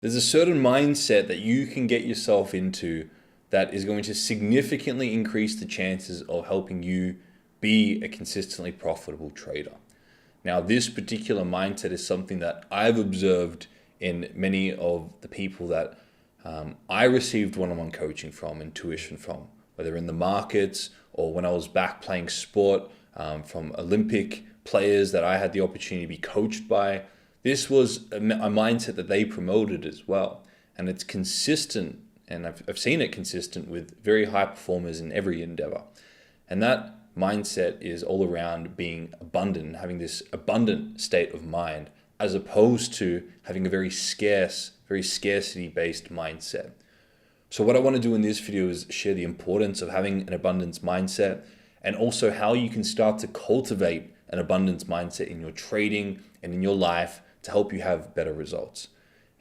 There's a certain mindset that you can get yourself into that is going to significantly increase the chances of helping you be a consistently profitable trader. Now, this particular mindset is something that I've observed in many of the people that I received one-on-one coaching from and tuition from, whether in the markets or when I was back playing sport, from Olympic players that I had the opportunity to be coached by. This was a mindset that they promoted as well. And it's consistent, and I've seen it consistent with very high performers in every endeavor. And that mindset is all around being abundant, having this abundant state of mind, as opposed to having a very scarcity-based mindset. So what I want to do in this video is share the importance of having an abundance mindset, and also how you can start to cultivate an abundance mindset in your trading and in your life to help you have better results.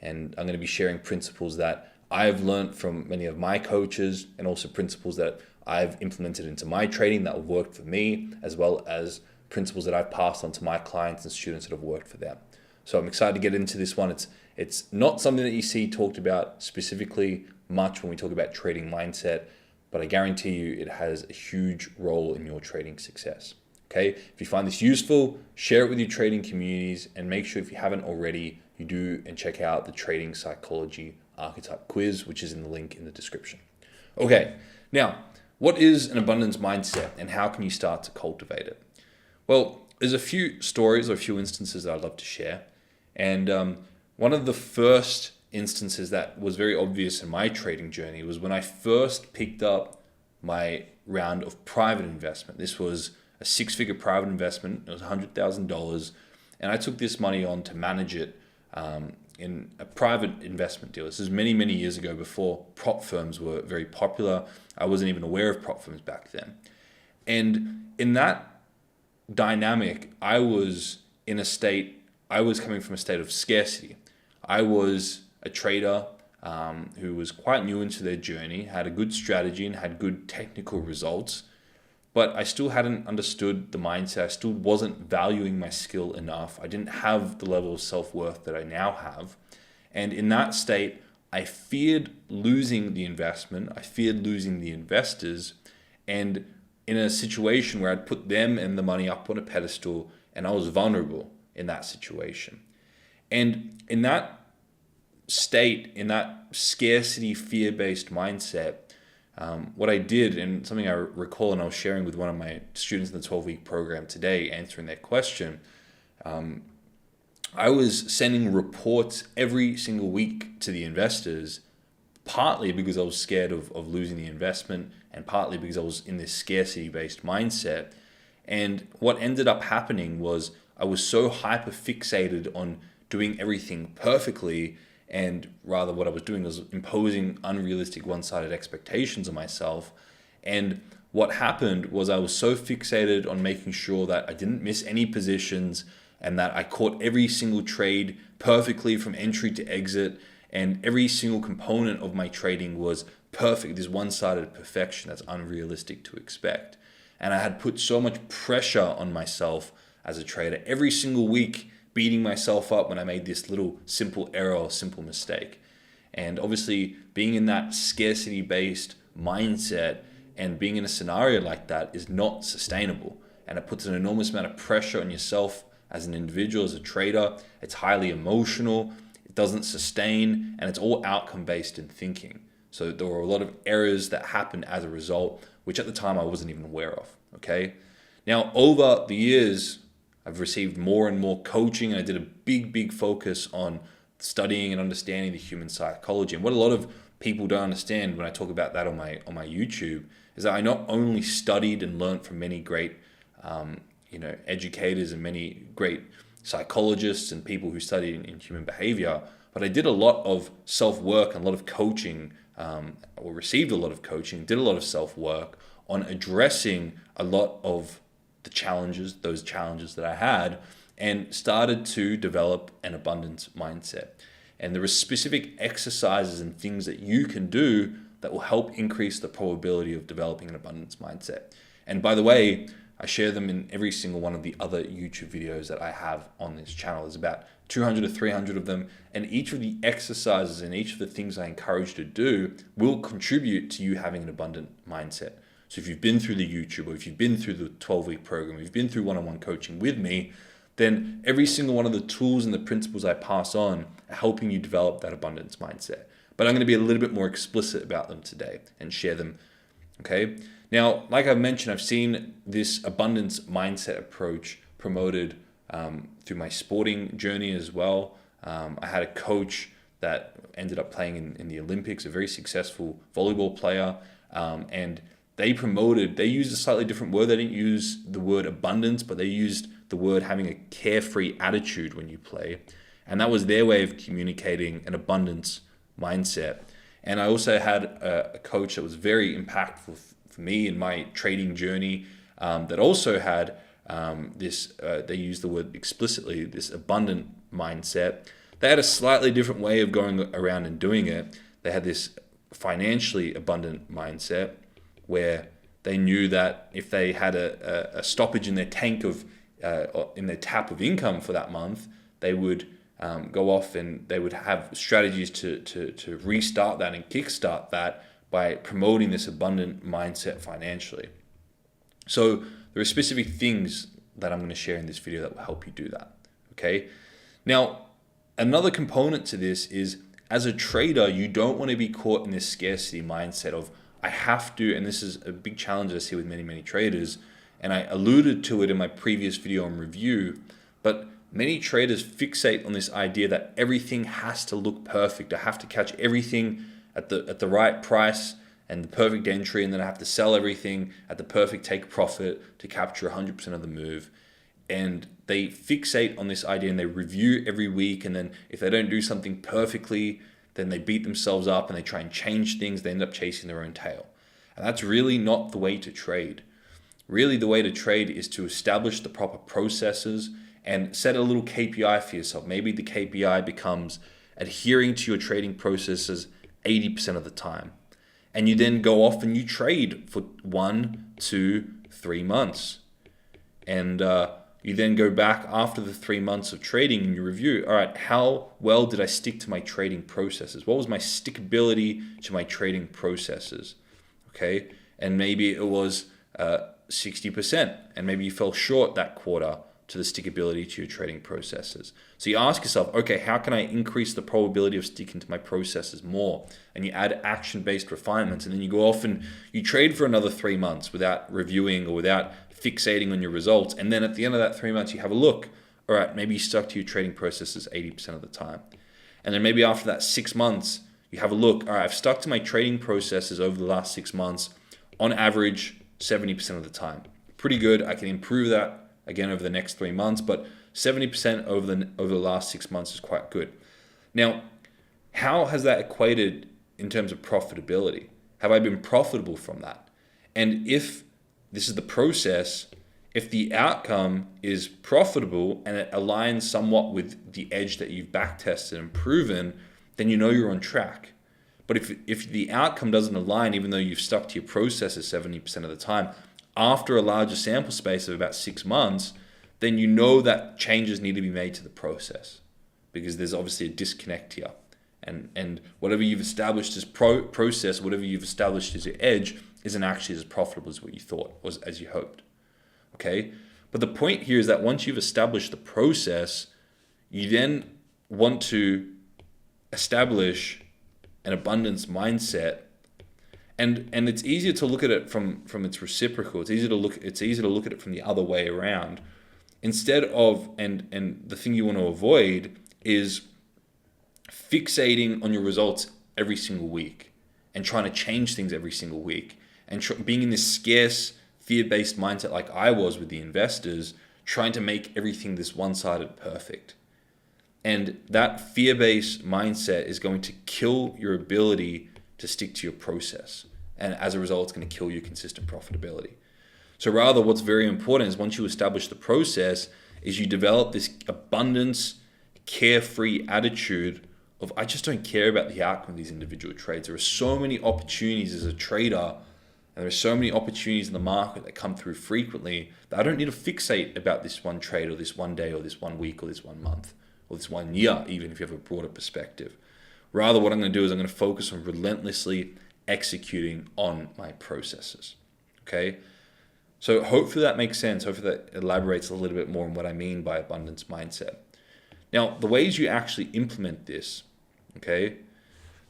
And I'm going to be sharing principles that I've learned from many of my coaches, and also principles that I've implemented into my trading that have worked for me, as well as principles that I've passed on to my clients and students that have worked for them. So I'm excited to get into this one. It's not something that you see talked about specifically much when we talk about trading mindset, but I guarantee you it has a huge role in your trading success. Okay, if you find this useful, share it with your trading communities, and make sure if you haven't already, you do and check out the Trading Psychology Archetype Quiz, which is in the link in the description. Okay, now, what is an abundance mindset and how can you start to cultivate it? Well, there's a few stories or a few instances that I'd love to share. And one of the first instances that was very obvious in my trading journey was when I first picked up my round of private investment. This was a six-figure private investment. It was $100,000, and I took this money on to manage it in a private investment deal. This is many, many years ago, before prop firms were very popular. I wasn't even aware of prop firms back then. And in that dynamic, I was coming from a state of scarcity. I was a trader who was quite new into their journey, had a good strategy and had good technical results, but I still hadn't understood the mindset. I still wasn't valuing my skill enough. I didn't have the level of self-worth that I now have. And in that state, I feared losing the investment. I feared losing the investors. And in a situation where I'd put them and the money up on a pedestal, and I was vulnerable in that situation. And in that state, in that scarcity, fear-based mindset, what I did, and something I recall and I was sharing with one of my students in the 12-week program today, answering their question, I was sending reports every single week to the investors, partly because I was scared of losing the investment, and partly because I was in this scarcity-based mindset. And what ended up happening was I was so hyper fixated on doing everything perfectly, and rather what I was doing was imposing unrealistic one-sided expectations on myself. And what happened was I was so fixated on making sure that I didn't miss any positions and that I caught every single trade perfectly from entry to exit, and every single component of my trading was perfect, this one-sided perfection that's unrealistic to expect. And I had put so much pressure on myself as a trader every single week, beating myself up when I made this little simple error or simple mistake. And obviously, being in that scarcity-based mindset and being in a scenario like that is not sustainable. And it puts an enormous amount of pressure on yourself as an individual, as a trader. It's highly emotional, it doesn't sustain, and it's all outcome-based in thinking. So there were a lot of errors that happened as a result, which at the time I wasn't even aware of, okay? Now, over the years, I've received more and more coaching, and I did a big focus on studying and understanding the human psychology. And what a lot of people don't understand when I talk about that on my YouTube is that I not only studied and learned from many great educators and many great psychologists and people who study in human behavior, but I did a lot of self-work and a lot of coaching, or received a lot of coaching, did a lot of self-work on addressing a lot of those challenges that I had, and started to develop an abundance mindset. And there are specific exercises and things that you can do that will help increase the probability of developing an abundance mindset. And by the way, I share them in every single one of the other YouTube videos that I have on this channel. There's about 200 to 300 of them, and each of the exercises and each of the things I encourage you to do will contribute to you having an abundant mindset. So if you've been through the YouTube, or if you've been through the 12-week program, if you've been through one-on-one coaching with me, then every single one of the tools and the principles I pass on are helping you develop that abundance mindset. But I'm going to be a little bit more explicit about them today and share them. Okay. Now, like I've mentioned, I've seen this abundance mindset approach promoted through my sporting journey as well. I had a coach that ended up playing in the Olympics, a very successful volleyball player, and they used a slightly different word. They didn't use the word abundance, but they used the word having a carefree attitude when you play. And that was their way of communicating an abundance mindset. And I also had a coach that was very impactful for me in my trading journey, that also had they used the word explicitly, this abundant mindset. They had a slightly different way of going around and doing it. They had this financially abundant mindset where they knew that if they had a stoppage in their tank of in their tap of income for that month, they would go off and they would have strategies to restart that and kickstart that by promoting this abundant mindset financially. So there are specific things that I'm going to share in this video that will help you do that. Okay. Now, another component to this is, as a trader, you don't want to be caught in this scarcity mindset of, I have to, and this is a big challenge I see with many traders, and I alluded to it in my previous video on review, but many traders fixate on this idea that everything has to look perfect. I have to catch everything at the right price and the perfect entry, and then I have to sell everything at the perfect take profit to capture 100% of the move. And they fixate on this idea and they review every week, and then if they don't do something perfectly, then they beat themselves up and they try and change things. They end up chasing their own tail. And that's really not the way to trade. Really, the way to trade is to establish the proper processes and set a little KPI for yourself. Maybe the KPI becomes adhering to your trading processes 80% of the time. And you then go off and you trade for 1, 2, 3 months. And you then go back after the 3 months of trading and you review, all right, how well did I stick to my trading processes? What was my stickability to my trading processes? Okay. And maybe it was 60%, and maybe you fell short that quarter to the stickability to your trading processes. So you ask yourself, okay, how can I increase the probability of sticking to my processes more? And you add action-based refinements, and then you go off and you trade for another 3 months without reviewing or without fixating on your results. And then at the end of that 3 months, you have a look. All right, maybe you stuck to your trading processes 80% of the time. And then maybe after that 6 months, you have a look. All right, I've stuck to my trading processes over the last 6 months, on average, 70% of the time. Pretty good. I can improve that again over the next 3 months, but 70% over the last 6 months is quite good. Now, how has that equated in terms of profitability? Have I been profitable from that? And if this is the process, if the outcome is profitable and it aligns somewhat with the edge that you've back tested and proven, then you know you're on track. But if the outcome doesn't align, even though you've stuck to your processes 70% of the time, after a larger sample space of about 6 months, then you know that changes need to be made to the process, because there's obviously a disconnect here. And whatever you've established as process, whatever you've established as your edge, isn't actually as profitable as what you thought, or as you hoped. Okay? But the point here is that once you've established the process, you then want to establish an abundance mindset. And it's easier to look at it from its reciprocal. It's easier to look at it from the other way around. Instead of, and the thing you want to avoid is fixating on your results every single week and trying to change things every single week, and being in this scarce, fear-based mindset like I was with the investors, trying to make everything this one-sided perfect. And that fear-based mindset is going to kill your ability to stick to your process. And as a result, it's going to kill your consistent profitability. So rather, what's very important is once you establish the process, is you develop this abundance, carefree attitude of, I just don't care about the outcome of these individual trades. There are so many opportunities as a trader, and And there are so many opportunities in the market that come through frequently that I don't need to fixate about this one trade or this one day or this 1 week or this 1 month or this 1 year, even if you have a broader perspective. Rather, what I'm going to do is I'm going to focus on relentlessly executing on my processes. Okay? So hopefully that makes sense. Hopefully that elaborates a little bit more on what I mean by abundance mindset. Now, the ways you actually implement this, okay?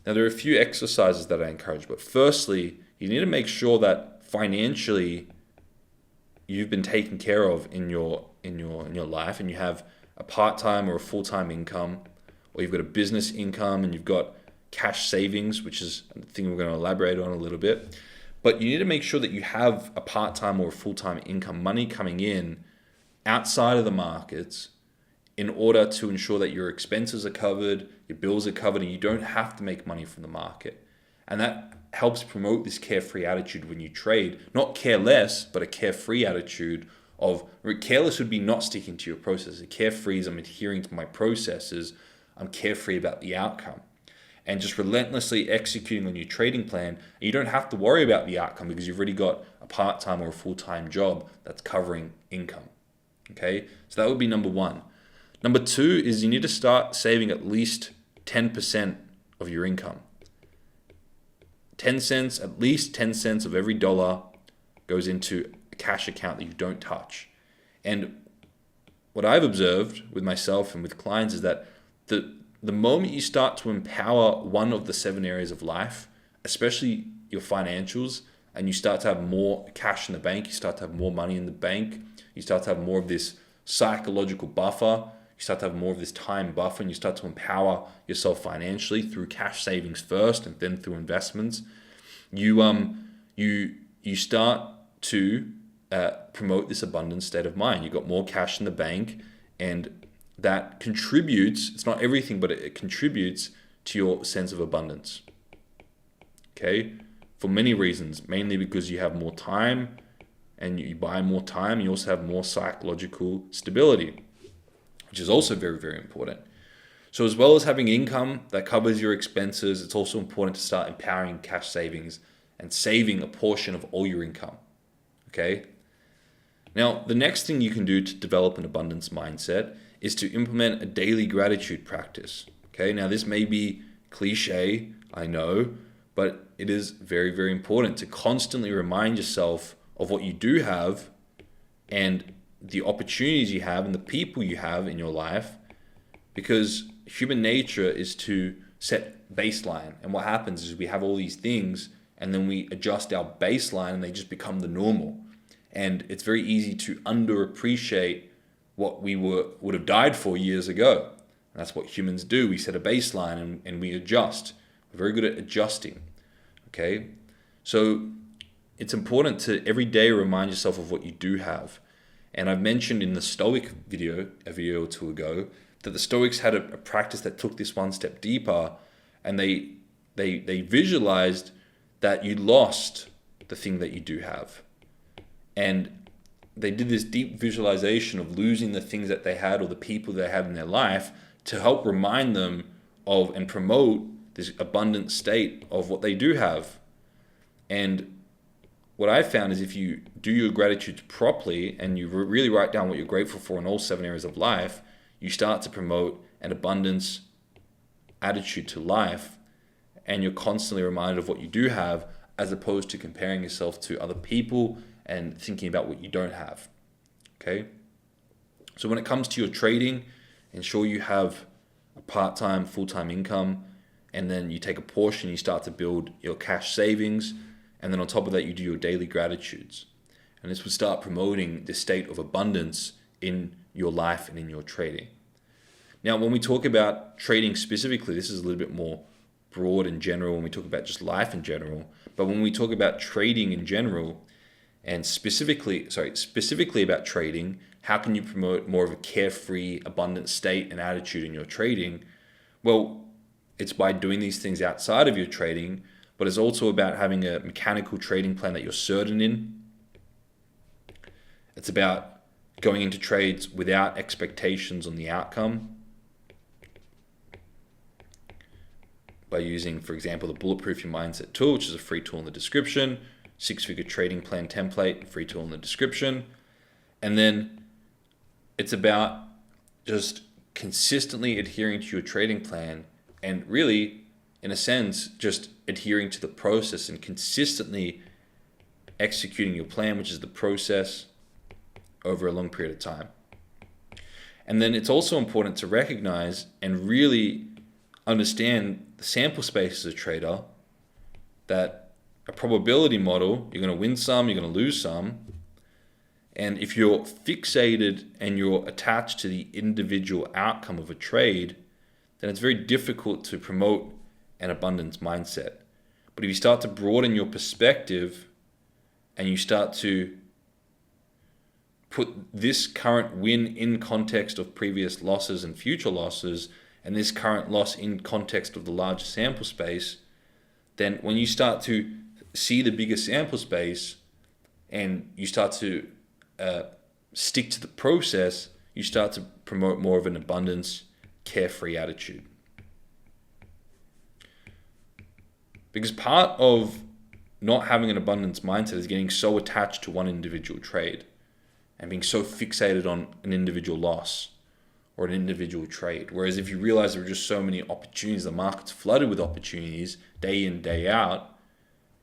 Now, there are a few exercises that I encourage, but firstly, you need to make sure that financially you've been taken care of in your life, and you have a part-time or a full-time income, or you've got a business income and you've got cash savings, which is a thing we're going to elaborate on a little bit. But you need to make sure that you have a part-time or a full-time income, money coming in outside of the markets, in order to ensure that your expenses are covered, your bills are covered, and you don't have to make money from the market. And that helps promote this carefree attitude when you trade. Not careless, but a carefree attitude of, careless would be not sticking to your processes. Carefree is I'm adhering to my processes. I'm carefree about the outcome. And just relentlessly executing on your trading plan. And you don't have to worry about the outcome because you've already got a part-time or a full-time job that's covering income. Okay, so that would be number one. Number two is you need to start saving at least 10% of your income. 10 cents, at least 10 cents of every dollar goes into a cash account that you don't touch. And what I've observed with myself and with clients is that the moment you start to empower one of the 7 areas of life, especially your financials, and you start to have more cash in the bank, you start to have more money in the bank, you start to have more of this psychological buffer, you start to have more of this time buffer, and you start to empower yourself financially through cash savings first and then through investments. You start to promote this abundant state of mind. You've got more cash in the bank, and that contributes, it's not everything, but it contributes to your sense of abundance. Okay? For many reasons, mainly because you have more time and you buy more time, you also have more psychological stability, which is also very, very important. So as well as having income that covers your expenses, it's also important to start empowering cash savings and saving a portion of all your income. Okay? Now, the next thing you can do to develop an abundance mindset is to implement a daily gratitude practice. Okay? Now, this may be cliche, I know, but it is very, very important to constantly remind yourself of what you do have and the opportunities you have and the people you have in your life, because human nature is to set baseline. And what happens is we have all these things and then we adjust our baseline and they just become the normal. And it's very easy to underappreciate what we would have died for years ago. And that's what humans do. We set a baseline and we adjust. We're very good at adjusting. Okay? So it's important to every day remind yourself of what you do have. And I've mentioned in the Stoic video, a video or two ago, that the Stoics had a practice that took this one step deeper, and they visualized that you lost the thing that you do have. And they did this deep visualization of losing the things that they had or the people they had in their life to help remind them of and promote this abundant state of what they do have. And what I found is if you do your gratitude properly and you really write down what you're grateful for in all 7 areas of life, you start to promote an abundance attitude to life, and you're constantly reminded of what you do have, as opposed to comparing yourself to other people and thinking about what you don't have. Okay? So when it comes to your trading, ensure you have a part-time, full-time income, and then you take a portion, you start to build your cash savings, and then on top of that, you do your daily gratitudes. And this will start promoting this state of abundance in your life and in your trading. Now, when we talk about trading specifically, this is a little bit more broad and general when we talk about just life in general. But when we talk about trading in general, and specifically about trading, how can you promote more of a carefree, abundant state and attitude in your trading? Well, it's by doing these things outside of your trading, but it's also about having a mechanical trading plan that you're certain in. It's about going into trades without expectations on the outcome by using, for example, the Bulletproof Your Mindset tool, which is a free tool in the description. 6-figure trading plan template, free tool in the description. And then it's about just consistently adhering to your trading plan and really, in a sense, just adhering to the process and consistently executing your plan, which is the process, over a long period of time. And then it's also important to recognize and really understand the sample space as a trader, that a probability model, you're going to win some, you're going to lose some. And if you're fixated and you're attached to the individual outcome of a trade, then it's very difficult to promote an abundance mindset. But if you start to broaden your perspective and you start to put this current win in context of previous losses and future losses, and this current loss in context of the larger sample space, then when you start to see the bigger sample space and you start to stick to the process, you start to promote more of an abundance, carefree attitude. Because part of not having an abundance mindset is getting so attached to one individual trade and being so fixated on an individual loss or an individual trade. Whereas if you realize there are just so many opportunities, the market's flooded with opportunities day in, day out,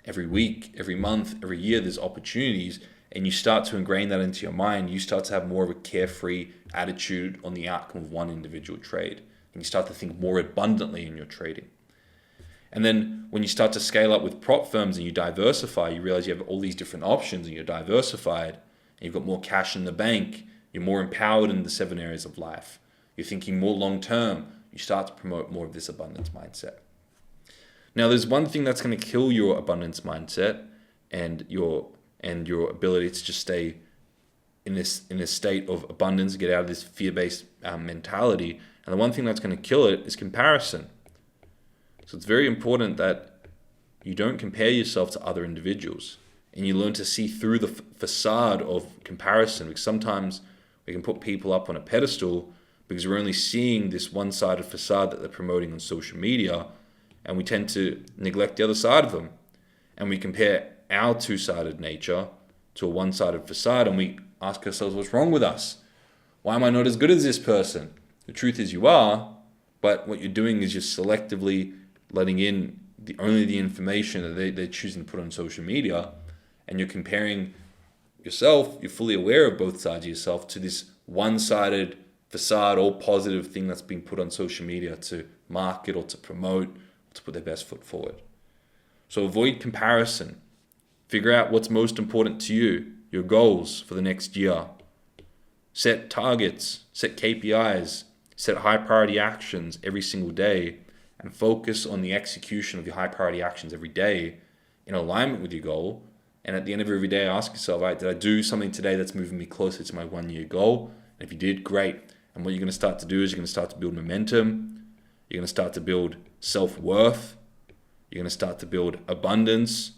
every week, every month, every year, there's opportunities, and you start to ingrain that into your mind, you start to have more of a carefree attitude on the outcome of one individual trade. And you start to think more abundantly in your trading. And then when you start to scale up with prop firms and you diversify, you realize you have all these different options and you're diversified, and you've got more cash in the bank, you're more empowered in the 7 areas of life. You're thinking more long-term, you start to promote more of this abundance mindset. Now, there's one thing that's going to kill your abundance mindset and your ability to just stay in this state of abundance, get out of this fear-based mentality. And the one thing that's going to kill it is comparison. So it's very important that you don't compare yourself to other individuals, and you learn to see through the facade of comparison, because sometimes we can put people up on a pedestal because we're only seeing this one-sided facade that they're promoting on social media, and we tend to neglect the other side of them. And we compare our two-sided nature to a one-sided facade, and we ask ourselves, what's wrong with us? Why am I not as good as this person? The truth is you are, but what you're doing is you're selectively letting in only the information that they're choosing to put on social media, and you're comparing yourself, you're fully aware of both sides of yourself, to this one-sided facade, all positive thing that's being put on social media to market or to promote, or to put their best foot forward. So avoid comparison. Figure out what's most important to you, your goals for the next year. Set targets, set KPIs, set high priority actions every single day, and focus on the execution of your high priority actions every day in alignment with your goal. And at the end of every day, ask yourself, all right, did I do something today that's moving me closer to my 1-year goal? And if you did, great. And what you're going to start to do is you're going to start to build momentum. You're going to start to build self-worth. You're going to start to build abundance.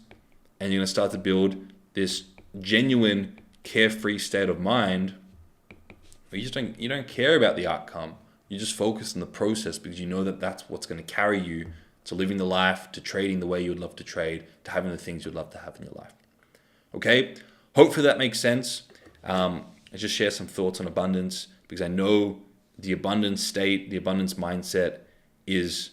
And you're going to start to build this genuine, carefree state of mind where you don't care about the outcome. You just focus on the process because you know that that's what's going to carry you to living the life, to trading the way you would love to trade, to having the things you'd love to have in your life. Okay? Hopefully that makes sense. I just share some thoughts on abundance because I know the abundance state, the abundance mindset is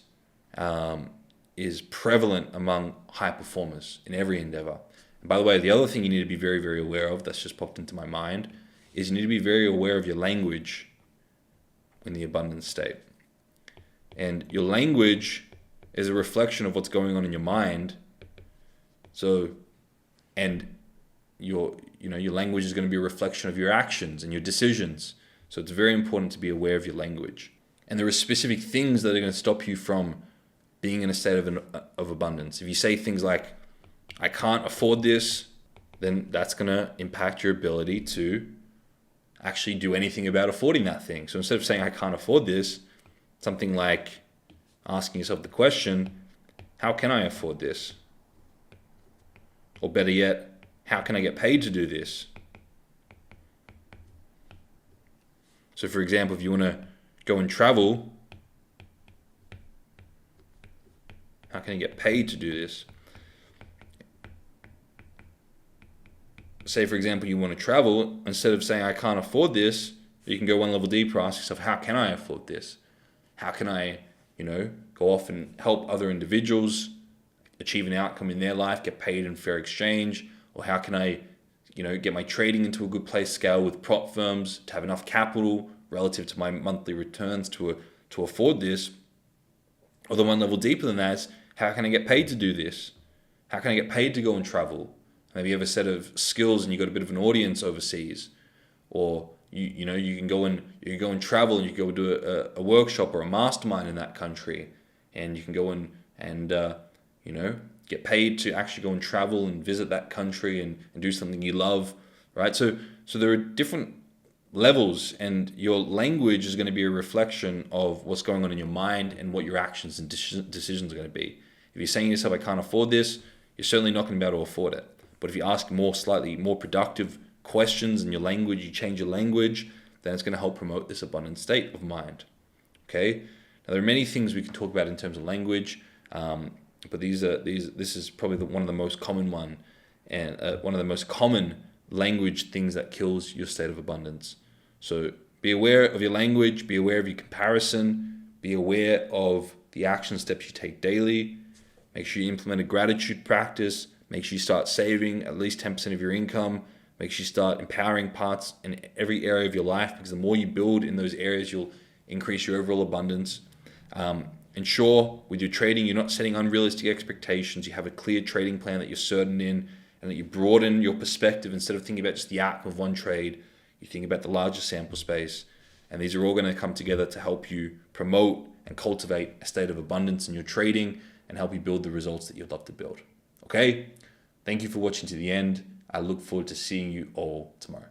prevalent among high performers in every endeavor. And by the way, the other thing you need to be very, very aware of that's just popped into my mind is you need to be very aware of your language in the abundance state. And your language is a reflection of what's going on in your mind. So, and your language is going to be a reflection of your actions and your decisions. So it's very important to be aware of your language. And there are specific things that are going to stop you from being in a state of abundance. If you say things like, I can't afford this, then that's going to impact your ability to actually do anything about affording that thing. So instead of saying, I can't afford this, something like asking yourself the question, how can I afford this? Or better yet, how can I get paid to do this? So for example, if you want to go and travel, how can I get paid to do this? say, for example, you want to travel, instead of saying, I can't afford this, you can go one level deeper, ask yourself, how can I afford this? How can I, go off and help other individuals achieve an outcome in their life, get paid in fair exchange? Or how can I, get my trading into a good place, scale with prop firms to have enough capital relative to my monthly returns to afford this? Or the one level deeper than that is, how can I get paid to do this? How can I get paid to go and travel? Maybe you have a set of skills and you've got a bit of an audience overseas, or you can go and travel, and you can go do a workshop or a mastermind in that country, and you can go and get paid to actually go and travel and visit that country and do something you love, right? So there are different levels, and your language is going to be a reflection of what's going on in your mind and what your actions and decisions are going to be. If you're saying to yourself, I can't afford this, you're certainly not going to be able to afford it. But if you ask slightly more productive questions in your language, you change your language, then it's going to help promote this abundant state of mind. Okay. Now there are many things we can talk about in terms of language, but this is probably one of the most common one, and one of the most common language things that kills your state of abundance. So be aware of your language, be aware of your comparison, be aware of the action steps you take daily. Make sure you implement a gratitude practice. Make sure you start saving at least 10% of your income. Make sure you start empowering parts in every area of your life, because the more you build in those areas, you'll increase your overall abundance. Ensure with your trading, you're not setting unrealistic expectations. You have a clear trading plan that you're certain in, and that you broaden your perspective. Instead of thinking about just the outcome of one trade, you think about the larger sample space. And these are all going to come together to help you promote and cultivate a state of abundance in your trading and help you build the results that you'd love to build. Okay? Thank you for watching to the end. I look forward to seeing you all tomorrow.